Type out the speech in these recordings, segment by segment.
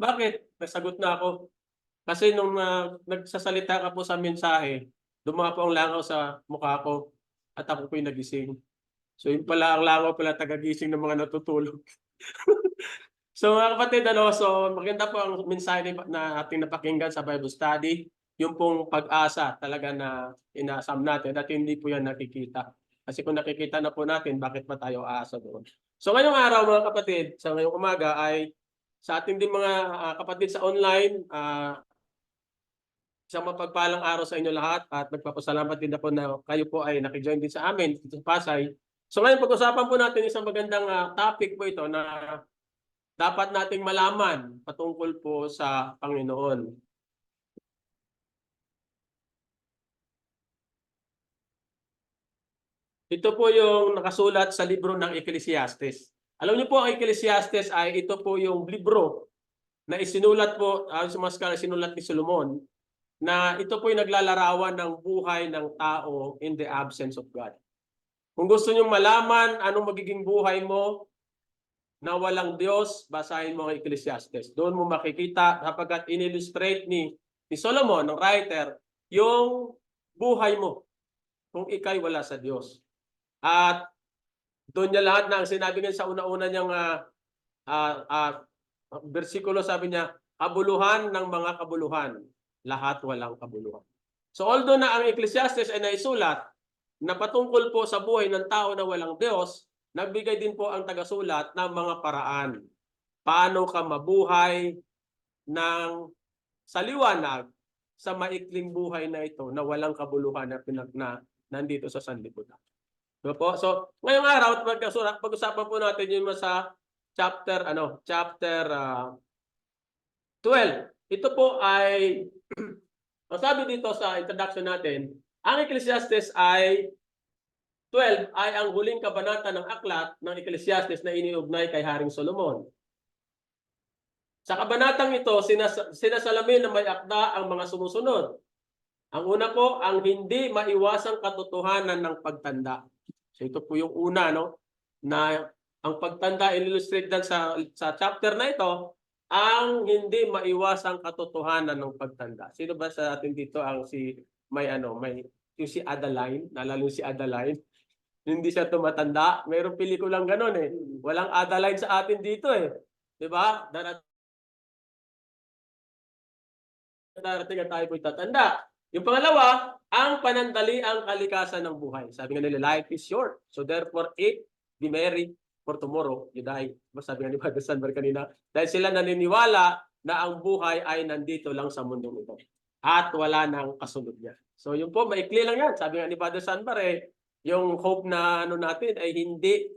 bakit? Nasagot na ako. Kasi nung nagsasalita ka po sa mensahe, dumapo ang langaw sa mukha ko at ako po'y nagising. So yun pala, ang langaw pala tagagising ng mga natutulog. So mga kapatid, so maganda po ang mensahe na ating napakinggan sa Bible study. Yung pong pag-asa talaga na inaasam natin at hindi po yan nakikita. Kasi kung nakikita na po natin, bakit pa tayo aasa doon? So ngayong araw mga kapatid, sa ngayong umaga ay sa ating din mga kapatid sa online, isang mapagpalang araw sa inyo lahat at nagpapasalamat din ako na kayo po ay nakijoin din sa amin dito sa Pasay. So ngayon pag-usapan po natin isang magandang topic po ito na dapat nating malaman patungkol po sa Panginoon. Ito po yung nakasulat sa libro ng Ecclesiastes. Alam niyo po, ang Ecclesiastes ay ito po yung libro na isinulat po, sa mga scholar, sinulat ni Solomon, na ito po yung naglalarawan ng buhay ng tao in the absence of God. Kung gusto niyo malaman anong magiging buhay mo na walang Diyos, basahin mo ang Ecclesiastes. Doon mo makikita, sapagkat in-illustrate ni Solomon, ng writer, yung buhay mo kung ikay wala sa Diyos. At doon niya lahat na sinabi niya sa una-una niyang bersikulo, sabi niya, kabuluhan ng mga kabuluhan, lahat walang kabuluhan. So although na ang Ecclesiastes ay naisulat na patungkol po sa buhay ng tao na walang Diyos, nagbigay din po ang tagasulat ng mga paraan. Paano ka mabuhay ng sa liwanag sa maikling buhay na ito na walang kabuluhan na nandito sa sanlibutan. So po, so ngayong araw pag-usapan po natin yung sa chapter 12. Ito po ay sabi dito sa introduction natin, ang Ecclesiastes ay 12 ay ang huling kabanata ng aklat ng Ecclesiastes na iniugnay kay Haring Solomon. Sa kabanatang ito, sinasalamin na may akda ang mga sumusunod. Ang una po, ang hindi maiwasang katotohanan ng pagtanda. So ito po yung una, no? Na ang pagtanda illustrate dan sa chapter na ito, ang hindi maiwasang katotohanan ng pagtanda. Sino ba sa atin dito ang may yung si Adeline, naalala si Adeline? Hindi siya tumatanda. Mayroong pelikulang gano'n eh. Walang Adeline sa atin dito eh. 'Di ba? Darating na tayo po'y tatanda. Yung pangalawa, ang panandali ang kalikasan ng buhay. Sabi nga nila, life is short. So therefore, be merry, for tomorrow you die. Sabi nga ni Father Sanbar kanina, dahil sila naniniwala na ang buhay ay nandito lang sa mundong ito. At wala nang kasunod niya. So yun po, maikli lang yan. Sabi nga ni Father Sanbar yung hope na natin ay hindi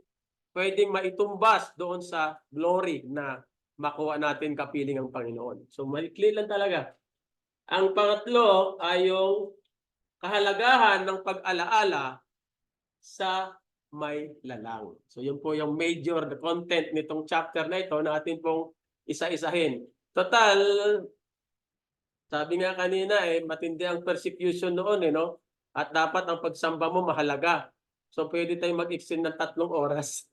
pwedeng maitumbas doon sa glory na makuha natin kapiling ang Panginoon. So maikli lang talaga. Ang pangatlo ay yung kahalagahan ng pag-alaala sa may lalang. So yun po yung major content nitong chapter na ito na atin pong isa-isahin. Total, sabi nga kanina matindi ang persecution noon no? At dapat ang pagsamba mo mahalaga. So pwede tayong mag-extend ng 3 oras.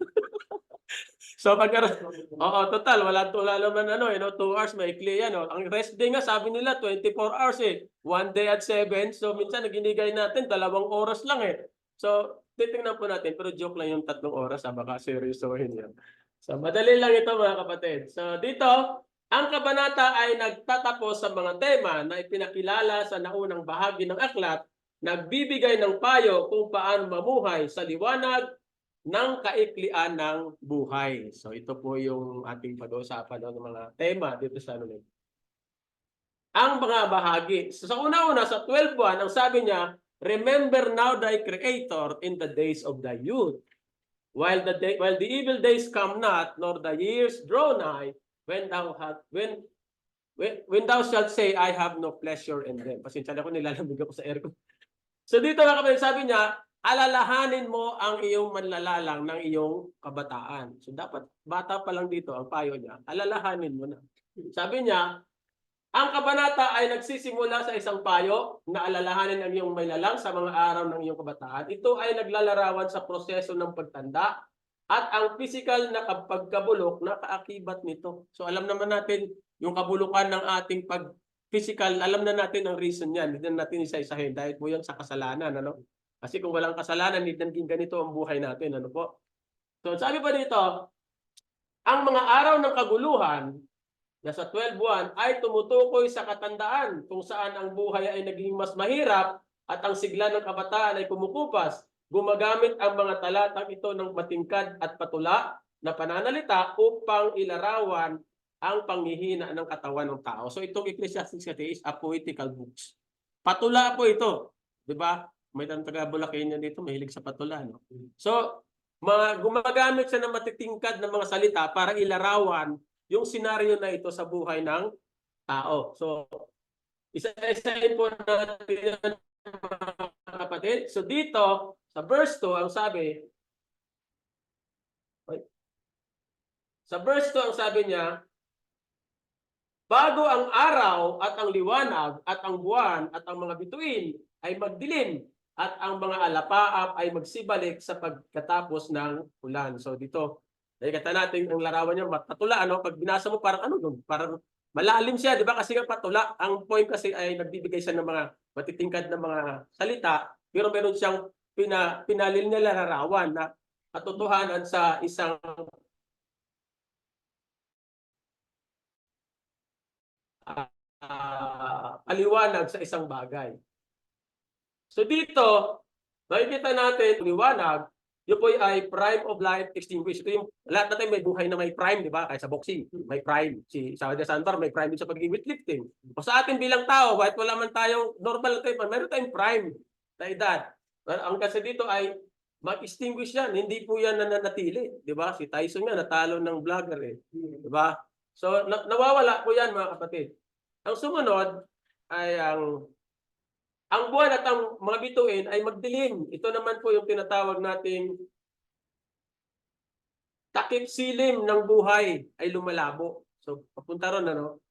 So total, wala naman 2 hours, maikli yan. Ang rest day nga, sabi nila, 24 hours 1 day at 7. So minsan, naginigay natin, 2 oras lang So, titingnan po natin, pero joke lang yung 3 oras, baka seryosohin yan. So, madali lang ito mga kapatid. So, dito, ang kabanata ay nagtatapos sa mga tema na ipinakilala sa naunang bahagi ng aklat, nagbibigay ng payo kung paano mamuhay sa liwanag ng kaiklian ng buhay. So ito po yung ating pag-uusapan ng mga tema dito sa ang mga bahagi. So, sa una-una, sa 12:1, ang sabi niya, remember now thy Creator in the days of thy youth, while the evil days come not, nor the years draw nigh, when thou shalt say, I have no pleasure in them. Pasensya na ako, nilalamig ako sa aircon. So dito na kapatid, sabi niya, alalahanin mo ang iyong manlalalang ng iyong kabataan. So dapat, bata pa lang dito, ang payo niya, alalahanin mo na. Sabi niya, ang kabanata ay nagsisimula sa isang payo na alalahanin ang iyong manlalang sa mga araw ng iyong kabataan. Ito ay naglalarawan sa proseso ng pagtanda At ang physical na pagkabulok nakaakibat nito. So alam naman natin yung kabulukan ng ating physical, alam na natin ang reason niyan. Hindi na natin isa-isahin dahil po yan sa kasalanan, ano? Kasi kung walang kasalanan, hindi naging ganito ang buhay natin, ano po? So sabi pa dito, ang mga araw ng kaguluhan, nasa 12:1 ay tumutukoy sa katandaan kung saan ang buhay ay naging mas mahirap at ang sigla ng kabataan ay kumukupas. Gumagamit ang mga talatang ito ng matingkad at patula na pananalita upang ilarawan ang panghihina ng katawan ng tao. So itong Ecclesiastes kasi is a poetical books. Patula po ito, 'di ba? May taga-Bulacan dito, mahilig sa patula, no? So gumagamit siya ng matitingkad na mga salita para ilarawan yung senaryo na ito sa buhay ng tao. So isa-isahin po natin mga kapatid. So dito, sa verse 2, ang sabi, ang sabi niya, bago ang araw at ang liwanag at ang buwan at ang mga bituin ay magdilim at ang mga alapaap ay magsibalik sa pagkatapos ng ulan. So dito, nakikita natin ang larawan niya, patula, ano? Pag binasa mo, parang ano doon? Parang malalim siya, di ba? Kasi nga patula. Ang point kasi ay nagbibigay siya ng mga matitingkad na mga salita, pero meron siyang pinalil na larawan na katotohanan sa isang paliwanag sa isang bagay. So dito, makikita natin liwanag, yun po ay prime of life extinguished. Ito yung lahat natin may buhay na may prime, di ba? Kaya sa boxing, may prime. Si Saudi Santor may prime din sa pagiging weightlifting. O sa atin bilang tao, kahit wala man tayong normal na tayo, meron tayong prime na edad. Ang kasi dito ay mag-extinguish yan. Hindi po yan nananatili. Di ba? Si Tyson nga, natalo ng vlogger eh. Di ba? So, nawawala po yan mga kapatid. Ang sumunod ay ang buwan at ang mga bituin ay magdilim. Ito naman po yung tinatawag nating takip silim ng buhay ay lumalabo. So, papunta ron, ano?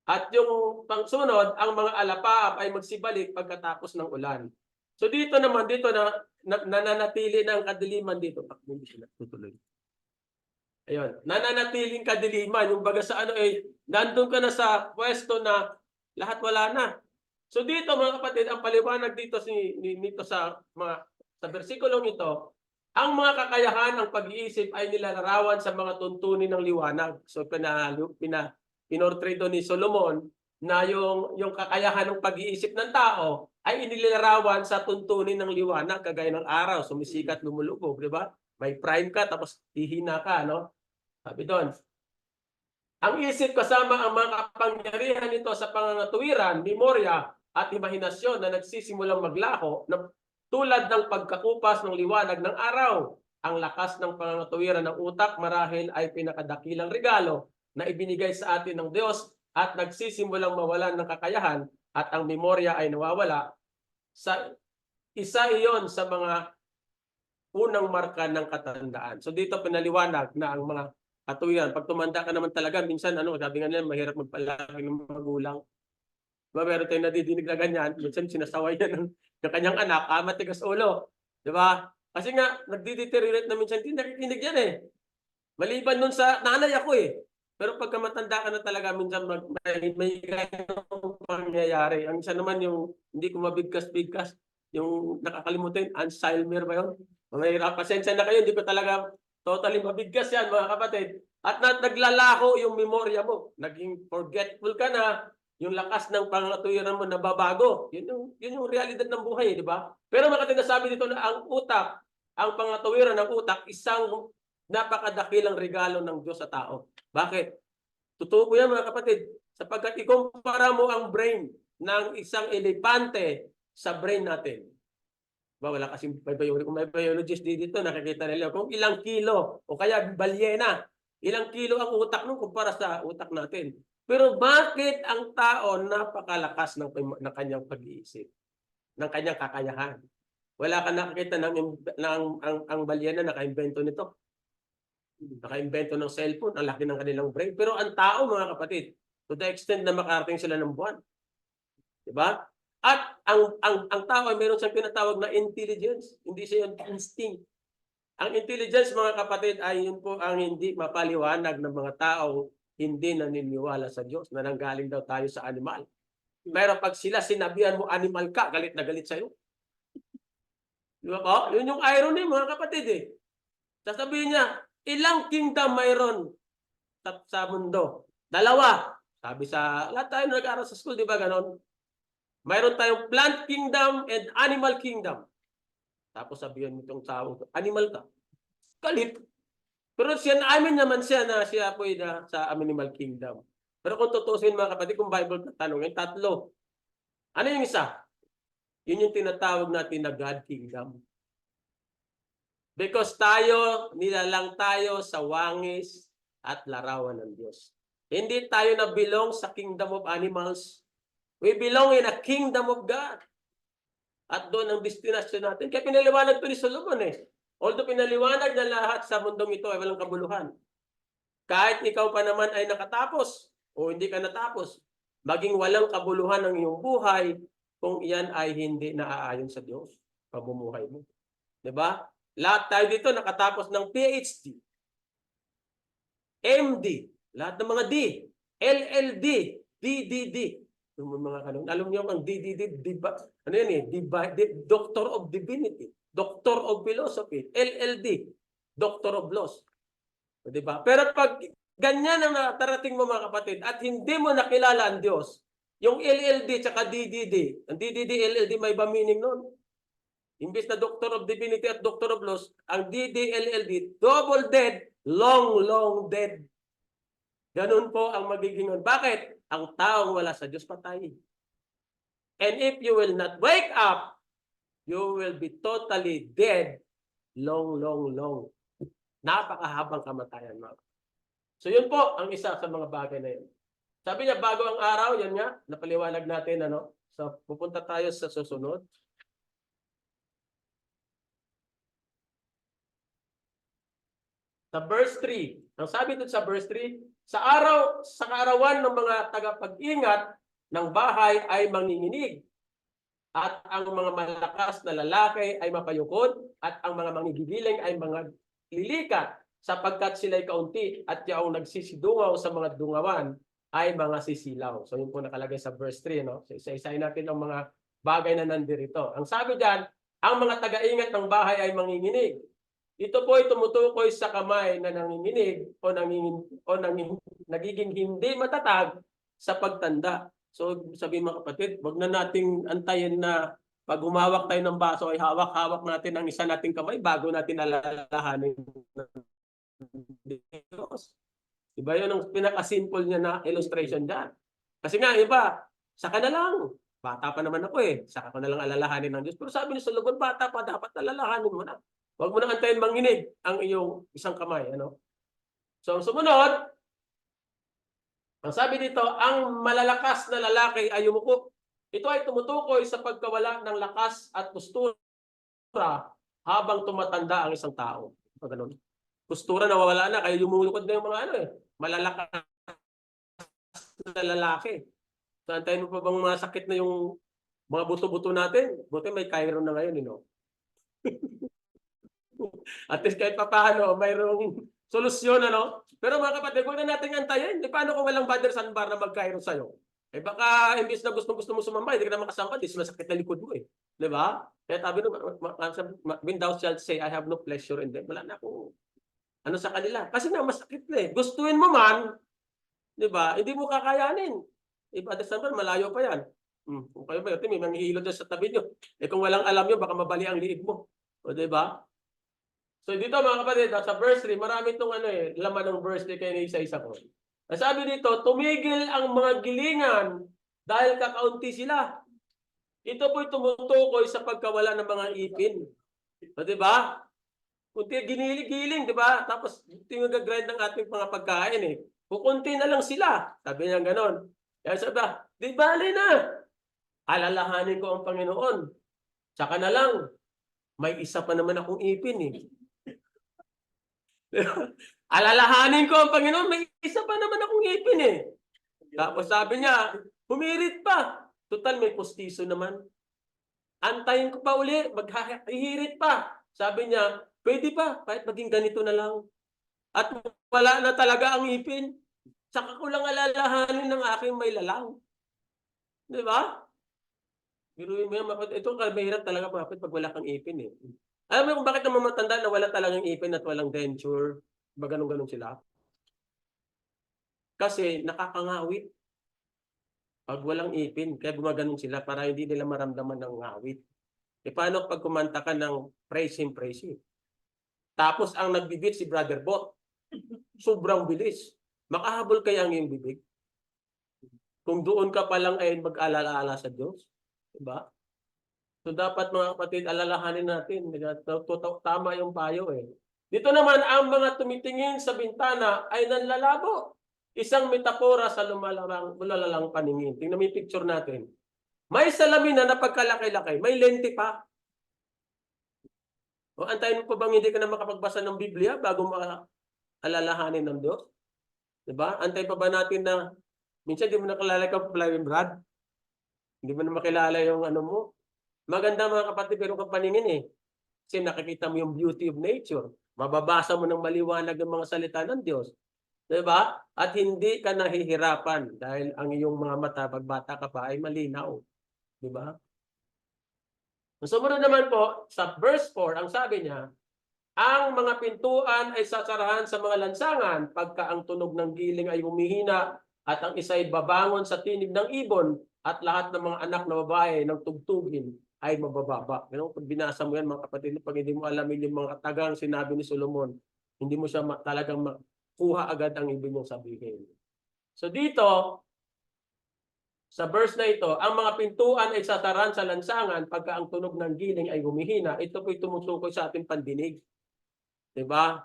At yung pangsunod, ang mga alapaap ay magsibalik pagkatapos ng ulan. So dito naman, dito nananatili na ang kadiliman dito. Hindi sila tutuloy. Ayun, nananatiling kadiliman. Yung baga sa ano eh, nandun ka na sa pwesto na lahat wala na. So dito mga kapatid, ang paliwanag dito nito sa versikulong ito, ang mga kakayahan ng pag-iisip ay nilalarawan sa mga tuntunin ng liwanag. So pinortray doon ni Solomon na yung kakayahan ng pag-iisip ng tao ay inilarawan sa tuntunin ng liwanag kagaya ng araw, sumisikat, lumulubog, di ba? May prime ka tapos hihina ka, no? Sabi doon, ang isip kasama ang mga kapangyarihan nito sa pangangatuwiran, memorya at imahinasyon na nagsisimulang maglaho na tulad ng pagkakupas ng liwanag ng araw. Ang lakas ng pangangatuwiran ng utak marahil ay pinakadakilang regalo na ibinigay sa atin ng Diyos at nagsisimulang mawalan ng kakayahan at ang memorya ay nawawala. Isa iyon sa mga unang marka ng katandaan. So dito pinaliwanag na ang mga katuwiran. Pag tumanda ka naman talaga, minsan sabi nga nila, mahirap magpalaki ng magulang. Diba, meron tayong nadidinig na ganyan, minsan sinasaway niya ng kanyang anak, matigas ulo. Diba? Kasi nga, nagdi-deteriorate na minsan, hindi nakikinig yan eh. Maliban nun sa nanay ako eh. Pero pagka matanda ka na talaga, minsan may ganong pangyayari. Ang isa naman yung hindi ko mabigkas-bigkas, yung nakakalimutan, Alzheimer ba yun? Mahirap, pasensya na kayo, hindi ko talaga totally mabigkas yan mga kapatid. At naglalaho yung memorya mo. Naging forgetful ka na, yung lakas ng pangatuwiran mo nababago. Yun yung realidad ng buhay, di ba? Pero makatinasabi dito na ang utak, ang pangatuwiran ng utak, isang napakadakilang regalo ng Diyos sa tao. Bakit? Totoo po yan mga kapatid. Sapagkat ikumpara mo ang brain ng isang elepante sa brain natin. Wala kasing may biologist dito, nakikita nila kung ilang kilo o kaya balyena, ilang kilo ang utak nung kumpara sa utak natin. Pero bakit ang tao napakalakas ng kanyang pag-iisip, ng kanyang kakayahan? Wala ka nakakita ang balyena naka-imbento nito. Naka-imbento ng cellphone, ang laki ng kanilang brain. Pero ang tao mga kapatid, to the extent na makarating sila ng buwan. Diba? At ang tao ay meron siyang tinatawag na intelligence. Hindi siya yung instinct. Ang intelligence, mga kapatid, ay yun po ang hindi mapaliwanag ng mga taong hindi naniniwala sa Diyos na nanggaling daw tayo sa animal. Pero pag sila sinabihan mo animal ka, galit na galit sa'yo. Di ba po? Yun yung irony, mga kapatid eh. Sasabihin niya, ilang kingdom mayroon sa mundo? Dalawa. Sabi sa, lahat tayo nag-aaral sa school, di ba ganon? Mayroon tayong plant kingdom and animal kingdom. Tapos sabihin mo itong tao, animal ka. Galit. Pero siya, amin naman siya na siya po sa animal kingdom. Pero kung tutusin, mga kapatid, kung Bible tatanungin, tatlo. Ano yung isa? Yun yung tinatawag natin na God kingdom. Because nilalang tayo sa wangis at larawan ng Diyos. Hindi tayo na belong sa kingdom of animals. We belong in a kingdom of God. At doon ang destinasyon natin. Kaya pinaliwanag ito ni Solomon eh. Although pinaliwanag na lahat sa mundong ito ay walang kabuluhan. Kahit ikaw pa naman ay nakatapos o hindi ka natapos, maging walang kabuluhan ng iyong buhay kung iyan ay hindi naaayon sa Diyos, pamumuhay mo. Diba? Lahat tayo dito nakatapos ng PhD, MD, lahat ng mga D, LLD, DDD. Yung mga kanong, alam niyo ang DDD, ano yan eh, Doctor of Divinity, Doctor of Philosophy, LLD, Doctor of Laws. Diba? Pero pag ganyan ang natarating mo, mga kapatid, at hindi mo nakilala ang Diyos, yung LLD tsaka DDD, ang DDD, LLD may iba meaning nun. Imbes na Doctor of Divinity at Doctor of Laws, ang DDLLD, double dead, long dead. Ganun po ang magiging. Bakit? Ang taong wala sa Diyos patay. And if you will not wake up, you will be totally dead, long. Napakahabang kamatayan, mga. So yun po ang isa sa mga bagay na yun. Sabi niya, bago ang araw, yan nga, napaliwanag natin, ano? So pupunta tayo sa susunod. Sa verse 3, ang sabi dito sa verse 3, sa kaarawan ng mga tagapag-ingat ng bahay ay manginginig, at ang mga malakas na lalaki ay mapayukod, at ang mga mangigigiling ay mga lilikat, sapagkat sila'y kaunti, at yaong nagsisidungaw sa mga dungawan ay mga sisilaw. So yun po nakalagay sa verse 3. No? So isa-isahin natin ang mga bagay na nandirito. Ang sabi dyan, ang mga taga-ingat ng bahay ay manginginig. Ito po ay tumutukoy sa kamay na nanginginig o nagiging hindi matatag sa pagtanda. So sabihin, mga kapatid, wag na nating antayin na pag humawak tayo ng baso ay hawak-hawak natin ang isa nating kamay bago natin alalahanin ng Diyos. Iba yun ang pinaka-simple niya na illustration dyan. Kasi nga, iba, saka na lang. Bata pa naman ako eh. Saka ko na lang alalahanin ng Diyos. Pero sabi ni Solomon, bata pa, dapat alalahanin mo na. Huwag mo nang antayin manginig ang iyong isang kamay. Ano? So, ang sumunod, ang sabi dito, ang malalakas na lalaki ay yumuko. Ito ay tumutukoy sa pagkawala ng lakas at postura habang tumatanda ang isang tao. Ganun. Postura nawawala na, kaya yumulukod na yung mga malalakas na lalaki. So, antayin mo pa bang masakit na yung mga buto-buto natin? Buti may Chiron na ngayon, At least kahit pa paano, mayroong solusyon, ano? Pero mga kapatid, huwag na natin antayin. Paano kung walang father sandbar na mag-Chiron sa'yo? Eh baka, imbis na gusto mo sumambay, hindi ka na makasambay, di masakit na likod mo eh. Di ba? Kaya sabi when thou shalt say, I have no pleasure in them, wala na akong sa kanila. Kasi na masakit na eh. Gustuin mo man, di ba? Hindi mo kakayanin. Father sandbar, malayo pa yan. Kung kayo ba, may manghihilo dyan sa tabi nyo. Eh kung walang alam nyo, baka mabali ang liig mo. O di ba? So dito, mga kapatid, sa verse 3, marami itong laman ng verse 3 kaya isa-isa ko. Sabi dito, tumigil ang mga gilingan dahil kakaunti sila. Ito po'y tumutukoy sa pagkawala ng mga ipin. So, di ba? Kunti giniling, di ba? Tapos tinag-grind ng ating mga pagkain eh. Kukunti na lang sila. Sabi niya ganon. Kaya sabi, di bali na. Alalahanin ko ang Panginoon. Tsaka na lang, may isa pa naman akong ipin eh. Alalahanin ko ang Panginoon, may isa pa naman akong ipin eh. Tapos sabi niya, humirit pa. Total, may postiso naman. Antayin ko pa uli, maghihirit pa. Sabi niya, Pwede pa, kahit maging ganito na lang. At wala na talaga ang ngipin. Saka ko lang alalahanin ng aking may lalang. Di ba? Biruin mo yan, ito mahirap talaga mapit pag wala kang ipin eh. Alam mo kung bakit naman matanda na wala talagang ipin at walang denture? Ba ganun-ganun sila? Kasi nakakangawit pag walang ipin. Kaya gumaganon sila para hindi nila maramdaman ng ngawit. E paano pag kumanta ka ng praise him, praise him? Tapos ang nagbibit si Brother Bot. Sobrang bilis. Makahabol kaya ang iyong bibig? Kung doon ka pa lang ay mag-alala sa Diyos. Diba? So dapat mga kapatid, alalahanin natin. Tama yung payo eh. Dito naman, ang mga tumitingin sa bintana ay nanlalabo. Isang metapora sa lumalalang paningin. Tingnan mo yung picture natin. May salamin na napagkalaki-laki. May lente pa. O antayin mo pa bang hindi ka na makapagbasa ng Biblia bago alalahanin ng Diyos? Diba? Antayin pa ba natin na minsan di mo nakilala ka Flying Brad? Hindi mo na makilala yung ano mo? Maganda mga kapatid pero kang paningin eh. Kasi nakikita mo yung beauty of nature. Mababasa mo ng maliwanag ang mga salita ng Diyos. Diba? At hindi ka nahihirapan dahil ang iyong mga mata pagbata ka pa ay malinaw. Diba? Sumunod naman po, sa verse 4, ang sabi niya, ang mga pintuan ay sasarahan sa mga lansangan pagka ang tunog ng giling ay humihina at ang isa ay babangon sa tinig ng ibon at lahat ng mga anak na babae ng tugtugin ay mabababa. Pero pag binasa mo yan mga kapatid, pag hindi mo alamin yung mga tagang sinabi ni Solomon, hindi mo siya talagang makuha agad ang ibig niyang sabihin. So dito, sa verse na ito, ang mga pintuan ay sasarahan sa lansangan pagka ang tunog ng giling ay humihina. Ito po'y tumutukoy sa ating pandinig. Diba?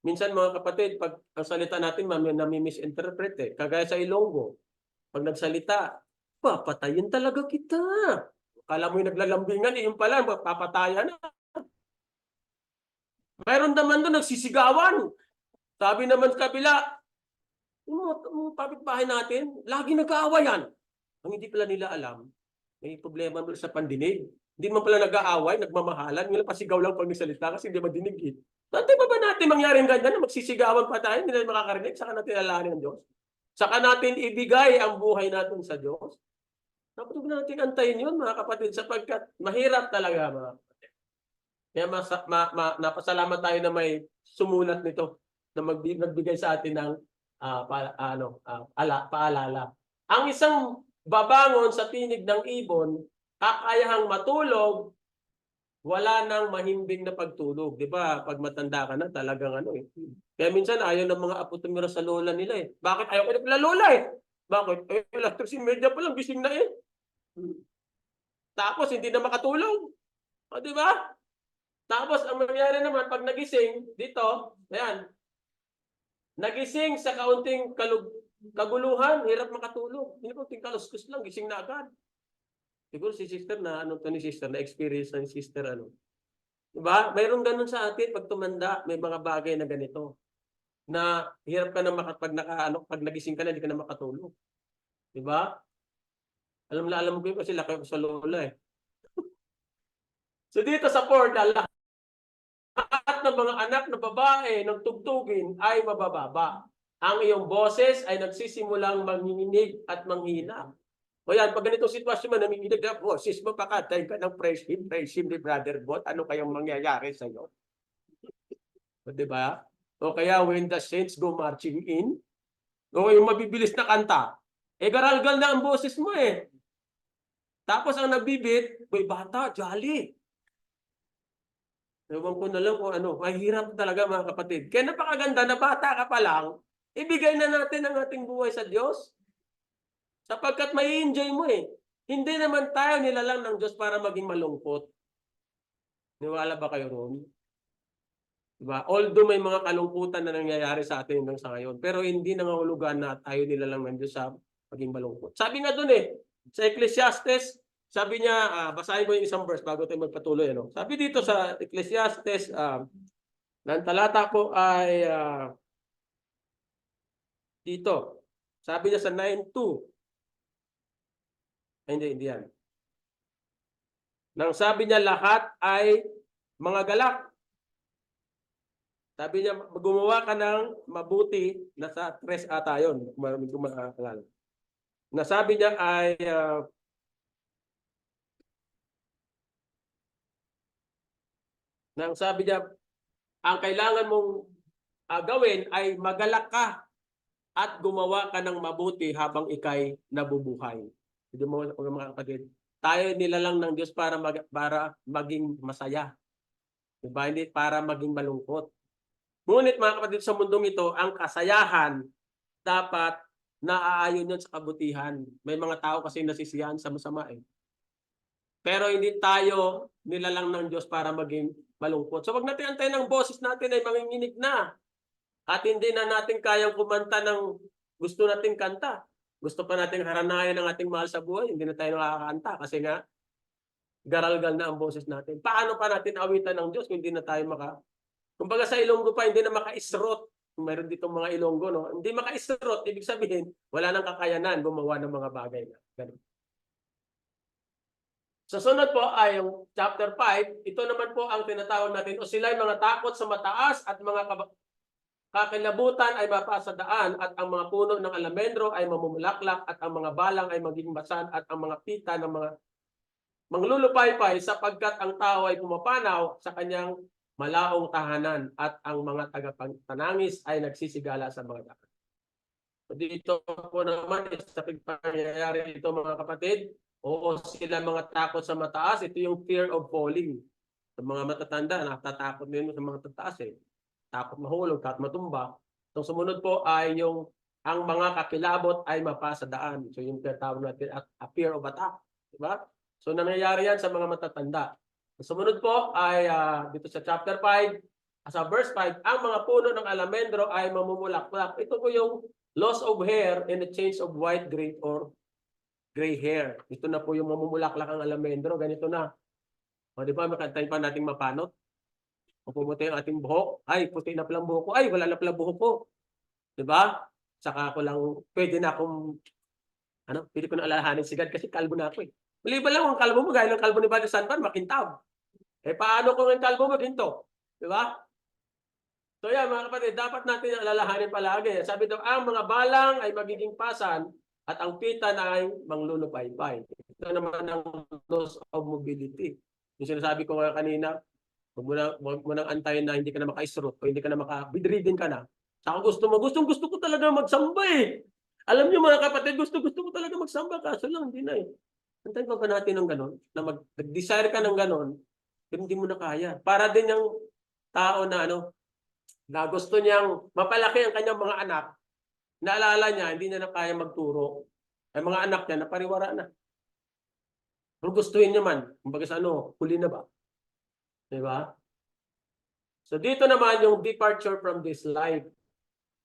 Minsan mga kapatid, pag ang salita natin nami-misinterpret eh. Kagaya sa Ilonggo, pag nagsalita, papatayin talaga kita. Kala mo yung naglalambingan, yung pala, papatayan na. Mayroon naman doon, nagsisigawan. Sabi naman sa kabila, yung kapitbahay natin, lagi nag-aawayan. Ang hindi pala nila alam, may problema doon sa pandinig. Hindi man pala nag-aaway, nagmamahalan. Ngayon pasigaw lang pag nagsalita kasi hindi madinig eh. Dati ba natin mangyari ang ganda na magsisigawan pa tayo, hindi natin makakarinig, saka natin alalahanin ng Diyos? Saka natin ibigay ang buhay natin sa Diyos? Dapat natin antayin yun mga kapatid sapagkat mahirap talaga mga kapatid. Kaya napasalamat tayo na may sumulat nito na nagbigay sa atin ng paalala. Ang isang babangon sa tinig ng ibon, kakayahang matulog, wala nang mahimbing na pagtulog. Di ba? Pag matanda ka na, talagang ano eh. Kaya minsan ayaw ng mga apo tumira sa lola nila eh. Bakit? Ayaw ko na pala lola eh. Bakit? Eh, electricity media pa lang, gising na eh. Tapos hindi na makatulog. O di ba? Tapos ang mangyayari naman, pag nagising, dito, ayan, nagising sa kaunting kaguluhan, hirap makatulog. Hindi kaunting kaluskus lang, gising na agad. Siguro si sister na, na-experience na ni sister, Diba? Mayroong ganun sa atin pag tumanda, may mga bagay na ganito. Na hirap ka na pag nagising ka na, hindi ka na makatulog. Diba? Alam ko yun kasi laki ko sa lola eh. So dito sa Portal, lahat ng mga anak na babae ng tugtugin ay mabababa. Ang iyong boses ay nagsisimulang manginginig at manghina. O yan, pag ganitong sitwasyon mo, nanginginig na boses mo, pakatay ka ng praise him ni Brother Bot, ano kayong mangyayari sa iyo? O diba? O kaya when the saints go marching in, o yung mabibilis na kanta, eh garalgal na ang boses mo eh. Tapos ang nagbibit, may bata, jolly. Ewan ko na lang kung ano, mahirap talaga mga kapatid. Kaya napakaganda na bata ka pa lang, ibigay na natin ang ating buhay sa Diyos. Sapagkat may enjoy mo eh. Hindi naman tayo nilalang ng Diyos para maging malungkot. Niwala ba kayo ron? Diba? Although may mga kalungkutan na nangyayari sa atin hanggang sa ngayon, pero hindi nangangulugan na tayo nilalang ng Diyos sa maging malungkot. Sabi nga doon eh, sa Ecclesiastes, sabi niya, basahin ko yung isang verse bago tayo magpatuloy. Ano? Sabi dito sa Ecclesiastes, ng talata ko ay dito. Sabi niya sa 9:2. Hindi yan. Nang sabi niya lahat ay mga galak. Sabi niya, gumawa ka ng mabuti, nasa 3 ata yun, kung maalala. Na sabi niya ay, nang sabi niya, ang kailangan mong gawin ay magalak ka at gumawa ka ng mabuti habang ikay nabubuhay. Hindi mo mga kapatid, tayo nilalang ng Diyos para maging masaya. Diba? Hindi para maging malungkot. Ngunit mga kapatid, sa mundong ito, ang kasayahan dapat naaayon yun sa kabutihan. May mga tao kasi nasisiyahan sa masama eh. Pero hindi tayo nilalang ng Diyos para maging malungkot. So wag natin antayin ng boses natin ay manginginig na. At hindi na natin kayang kumanta ng gusto nating kanta. Gusto pa nating haranayan ng ating mahal sa buhay, hindi na tayo nakakanta kasi nga garalgal na ang boses natin. Paano pa natin awitan ng Diyos kung hindi na tayo kumbaga sa Ilonggo pa, hindi na maka-isrot. Mayroon ditong mga Ilonggo, no? Hindi maka-isrot, ibig sabihin, wala nang kakayanan gumawa ng mga bagay na. Ganun. Sa sunod po ay yung chapter 5, ito naman po ang tinatawag natin, o sila ay mga takot sa mataas at mga kakilabutan ay mapasadaan at ang mga puno ng alamendro ay mamumulaklak at ang mga balang ay magiging basan at ang mga pita ng mga manglulupaypay sapagkat ang tao ay pumapanaw sa kanyang malaong tahanan at ang mga tagapagtanangis ay nagsisigala sa mga dagat. So dito po naman sa pangyayari ito mga kapatid, oo sila mga takot sa mataas, ito yung fear of falling. Sa mga matatanda, natatakot din sa mga tataas eh. Takot mahulog, takot matumba. So sumunod po ay yung ang mga kakilabot ay mapasadaan. So yung tinatawag natin a fear of attack. Diba? So nangyayari yan sa mga matatanda. Sumunod po ay dito sa chapter 5, sa verse 5, ang mga puno ng alamendro ay mamumulaklak. Ito po yung loss of hair and the change of white, gray, or gray hair. Ito na po yung mamumulaklak ang alamendro. Ganito na. O di ba, makantayin pa nating mapanot. Kung pumuti ang ating buhok, ay puti na palang buhok ko, ay wala na palang buhok ko. Di ba? Saka ako lang, pwede na akong, pwede ko na alalahanin sigad kasi kalbo na ako eh. Maliban lang ang kalbo mo, gaya ng kalbo ni Brother Sanpan, makintab. Eh paano kung ang kalbo mo ginto? Di ba? So yan mga kapatid, dapat natin alalahanin palagi. Sabi daw, ang mga balang ay magiging pasan at ang pita na ay manglulupaypay. Ito naman ang loss of mobility. Yung sinasabi ko nga kanina, huwag mo nang antayin na hindi ka na maka-isrot o hindi ka na maka-bedridden ka na. Saka gusto ko talaga magsamba eh. Alam niyo mga kapatid, gusto ko talaga magsamba kaso lang hindi na eh. Antayin pa ba natin ng ganon? Na mag-desire ka ng ganon, pero hindi mo na kaya. Para din yung tao na na gusto niyang mapalaki ang kanyang mga anak, naalala niya, hindi niya na kaya magturo. Ang mga anak niya, napariwara na. Kung gustuhin niya man, kumbaga sa huli na ba? Diba? So dito naman yung departure from this life.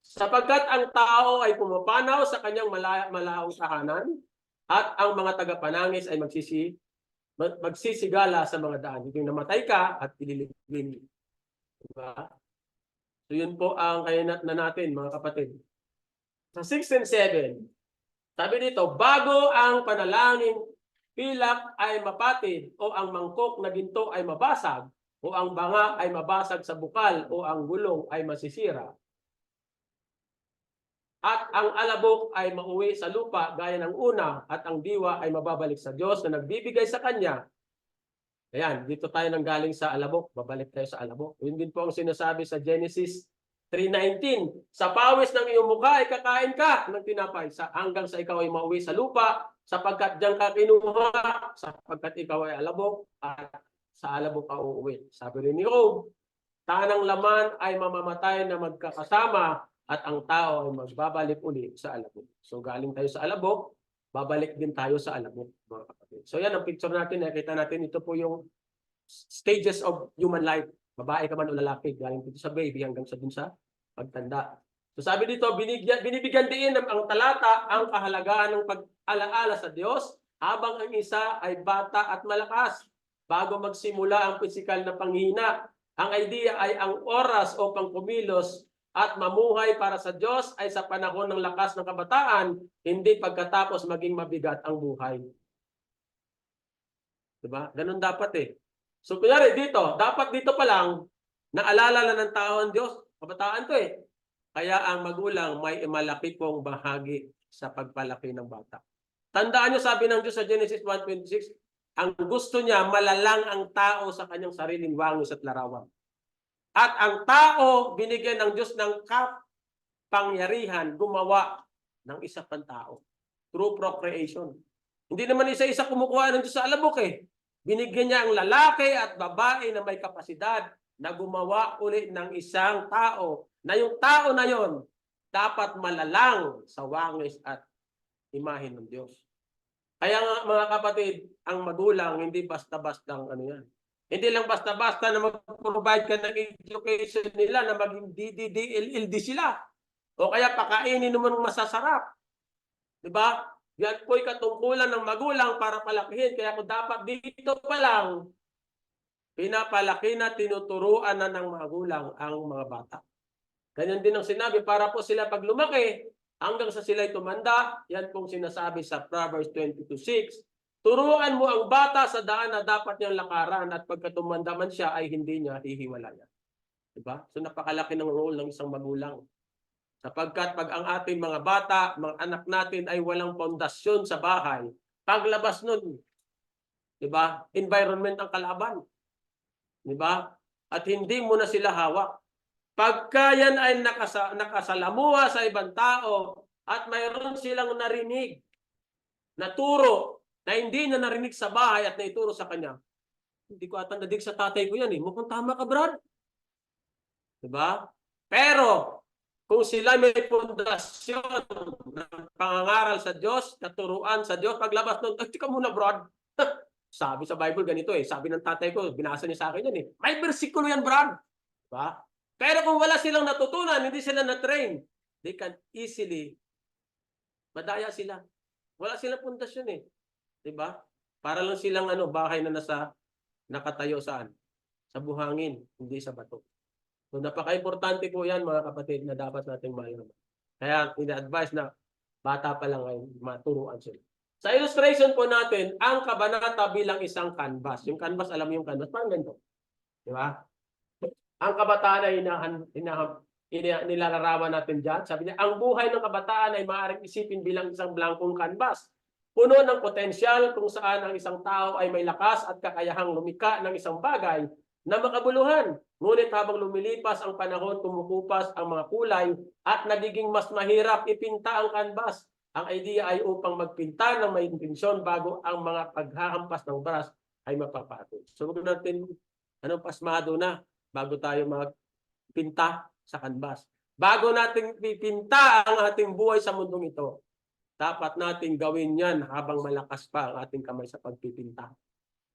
Sapagkat ang tao ay pumapanaw sa kanyang malaong tahanan at ang mga tagapanangis ay magsisigala sa mga daan. Yung namatay ka at ililigwin. Diba? So yun po ang kaya na natin mga kapatid. Sa 6 and 7, sabi dito, bago ang panalangin pilak ay mapatid o ang mangkok na ginto ay mabasag o ang banga ay mabasag sa bukal o ang gulong ay masisira. At ang alabok ay mauwi sa lupa gaya ng una at ang diwa ay mababalik sa Diyos na nagbibigay sa kanya. Ayan, dito tayo nanggaling sa alabok. Babalik tayo sa alabok. Yun din po ang sinasabi sa Genesis 3:19. Sa pawis ng iyong mukha ay kakain ka ng tinapay hanggang sa ikaw ay mauwi sa lupa sapagkat diyan ka kinuha, sapagkat ikaw ay alabok at sa alabok ka uuwi. Sabi rin ni Job, tanang laman ay mamamatay na magkakasama at ang tao ay magbabalik uli sa alabok. So galing tayo sa alabok, babalik din tayo sa alabok, mga kapatid. So yan ang picture natin, nakita natin, ito po yung stages of human life. Babae ka man o lalaki, galing dito sa baby hanggang sa dun sa pagtanda. So sabi dito, binibigyan din ang talata ang kahalagahan ng pag-alaala sa Diyos habang ang isa ay bata at malakas bago magsimula ang pisikal na panghina. Ang idea ay ang oras o pangkumilos at mamuhay para sa Diyos ay sa panahon ng lakas ng kabataan, hindi pagkatapos maging mabigat ang buhay. Diba? Ganun dapat eh. So kunyari dito, dapat dito pa lang, Naalala na ng tao ang Diyos. Kabataan to eh. Kaya ang magulang may malaki pong bahagi sa pagpalaki ng bata. Tandaan nyo, sabi ng Diyos sa Genesis 1:26, ang gusto niya, malalang ang tao sa kanyang sariling wangis at larawan. At ang tao, binigyan ng Diyos ng kapangyarihan gumawa ng isa pang tao through procreation. Hindi naman isa-isa kumukuha ng Diyos sa alabok eh. Binigyan niya ang lalaki at babae na may kapasidad na gumawa uli ng isang tao, na yung tao na yon dapat malalang sa wangis at imahe ng Diyos. Kaya nga mga kapatid, ang magulang hindi basta-bastang ano yan. Hindi lang basta-basta na mag-provide ka ng education nila na maging DDD-LLD sila. O kaya pakainin mo ng masasarap. Diba? Yan po'y katungkulan ng magulang para palakihin. Kaya kung dapat dito pa lang, pinapalaki na, tinuturuan na ng magulang ang mga bata. Ganyan din ang sinabi, para po sila pag lumaki, hanggang sa sila'y tumanda, yan pong sinasabi sa Proverbs 22:6. Turuan mo ang bata sa daan na dapat niyang lakaran at pagka tumanda man siya ay hindi niya hihiwalayan. Diba? So napakalaki ng role ng isang magulang. Sapagkat pag ang ating mga bata, mga anak natin ay walang pundasyon sa bahay, paglabas nun, diba? Environment ang kalaban. Diba? At hindi mo na sila hawak. Pagka yan ay nakasalamuha sa ibang tao at mayroon silang narinig na turo na hindi na narinig sa bahay at naituro sa kanya, hindi ko ata nadig sa tatay ko yan eh. Mukhang tama ka, Brad. Diba? Pero, kung sila may pundasyon ng pangangaral sa Diyos, katuruan sa Diyos, paglabas nun, tika muna, Brad. Sabi sa Bible ganito eh. Sabi ng tatay ko, binasa niya sa akin yan eh. May bersikulo yan, Brad. Diba? Pero kung wala silang natutunan, hindi sila na-train, they can easily madaya sila. Wala silang pundasyon eh. Diba? Para lang silang bahay na nakatayo saan? Sa buhangin, hindi sa bato. So napaka-importante po yan mga kapatid na dapat nating malaman. Kaya ina-advise na bata pa lang ay maturuan sila. Sa illustration po natin, ang kabanata bilang isang canvas. Yung canvas, alam mo yung canvas, parang ganito. Diba? Ang kabataan ay nilalarawan natin dyan. Sabi niya, ang buhay ng kabataan ay maaaring isipin bilang isang blankong canvas. Puno ng potensyal kung saan ang isang tao ay may lakas at kakayahang lumika ng isang bagay na makabuluhan. Ngunit habang lumilipas ang panahon, kumukupas ang mga kulay at nagiging mas mahirap ipinta ang canvas. Ang idea ay upang magpinta ng may intensyon bago ang mga paghahampas ng brush ay mapapatol. So huwag natin pasmado na bago tayo magpinta sa canvas. Bago natin pipinta ang ating buhay sa mundong ito, dapat nating gawin yan habang malakas pa ang ating kamay sa pagpipinta.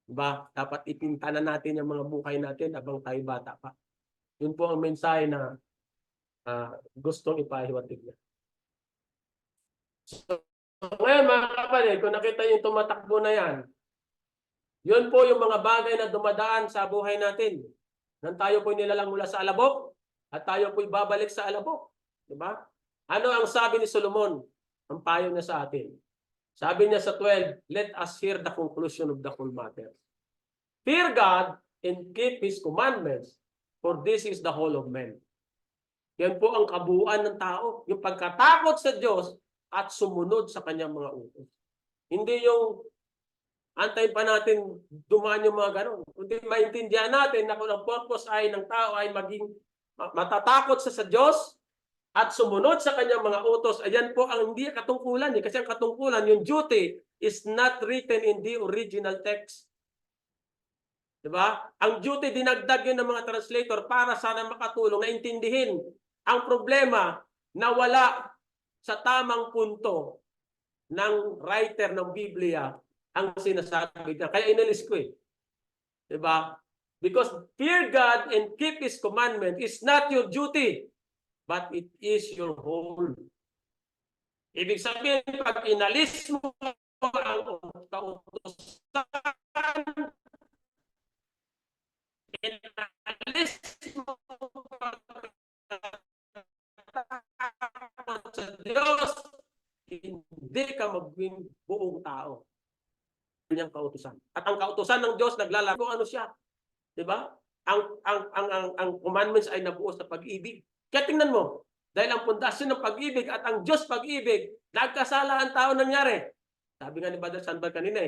Diba? Dapat ipinta na natin yung mga buhay natin habang tayo bata pa. Yun po ang mensahe na gustong ipahiwatig niya. So, ngayon mga kapatid, kung nakita yung tumatakbo na yan, yun po yung mga bagay na dumadaan sa buhay natin. Nang tayo po'y nilalang mula sa alabok at tayo po'y babalik sa alabok. Diba? Ano ang sabi ni Solomon? Ang payo niya sa atin. Sabi niya sa 12, let us hear the conclusion of the whole matter. Fear God and keep His commandments, for this is the whole of men. Yan po ang kabuuan ng tao. Yung pagkatakot sa Diyos at sumunod sa kanyang mga utos. Hindi yung antayin pa natin dumaan yung mga ganon. Kundi maintindihan natin na kung ang purpose ay ng tao ay maging matatakot sa Diyos at sumunod sa kanyang mga utos, ayan po ang hindi katungkulan. Kasi ang katungkulan, yung duty is not written in the original text. Diba? Ang duty, dinagdag yun ng mga translator para sana makatulong na intindihin ang problema na wala sa tamang punto ng writer ng Biblia ang sinasabi niya. Kaya inalis ko eh. Diba? Because fear God and keep His commandment is not your duty, but it is your whole. Ibig sabihin, pag inalis mo ang kautusan, inalis mo sa Diyos, hindi ka maging buong tao. Kanyang kautusan. At ang kautusan ng Diyos naglalaro kung ano siya. Diba? ang commandments ay nabuo sa pag-ibig. Kaya tingnan mo, dahil ang pundasyon ng pag-ibig at ang Diyos pag-ibig, nagkasala ang tao nangyari. Sabi nga ni Brother Sandberg kanina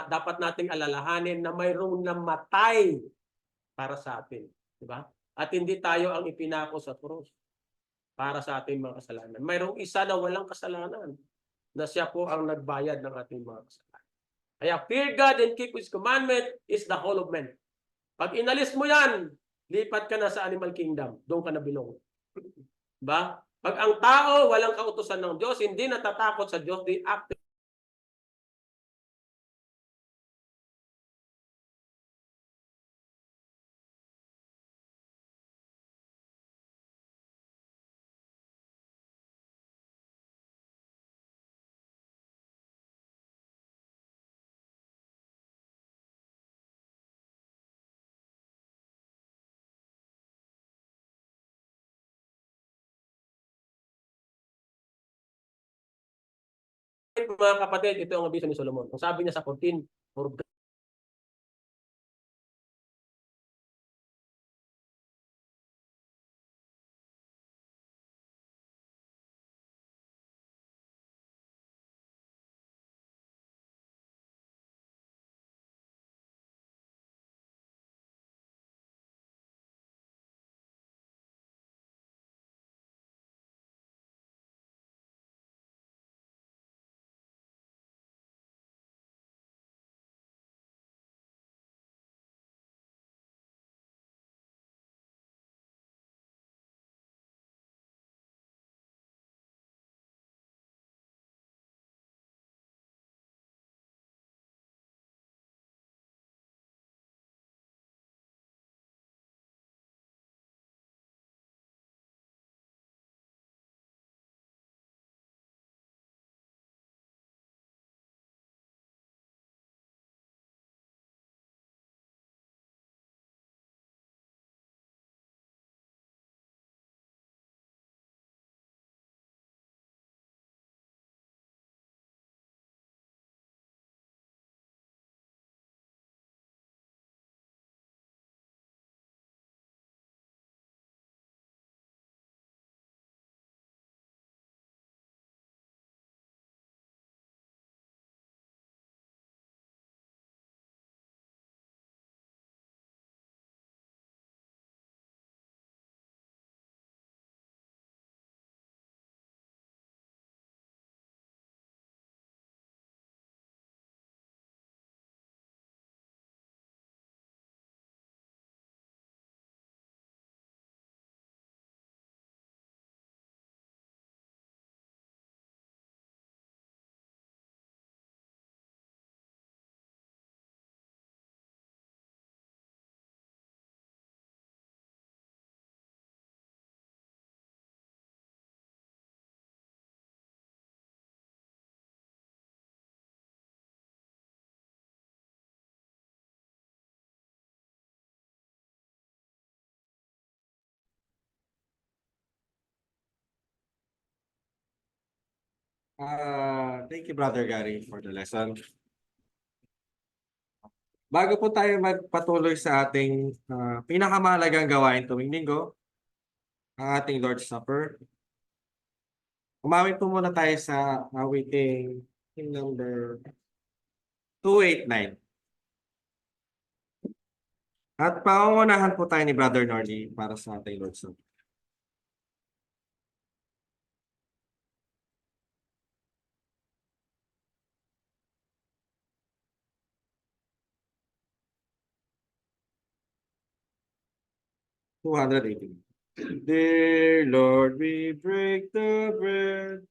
dapat nating alalahanin na mayroong namatay para sa atin. Diba? At hindi tayo ang ipinako sa krus para sa ating mga kasalanan. Mayroong isa na walang kasalanan na siya po ang nagbayad ng ating mga kasalanan. Kaya fear God and keep His commandment is the whole of man. Pag inalis mo yan, lipat ka na sa animal kingdom. Doon ka na bilong. Diba? Pag ang tao walang kautusan ng Diyos, hindi natatakot sa Diyos, they act. Mga kapatid, ito ang abiso ni Solomon. Ang sabi niya sa 14, for Thank you, Brother Gary, for the lesson. Bago po tayo magpatuloy sa ating pinakamahalagang gawain tuwing linggo, ang ating Lord's Supper, umawit po muna tayo sa awiting number 289. At pangungunahan po tayo ni Brother Nordy para sa ating Lord's Supper. Dear Lord, we break the bread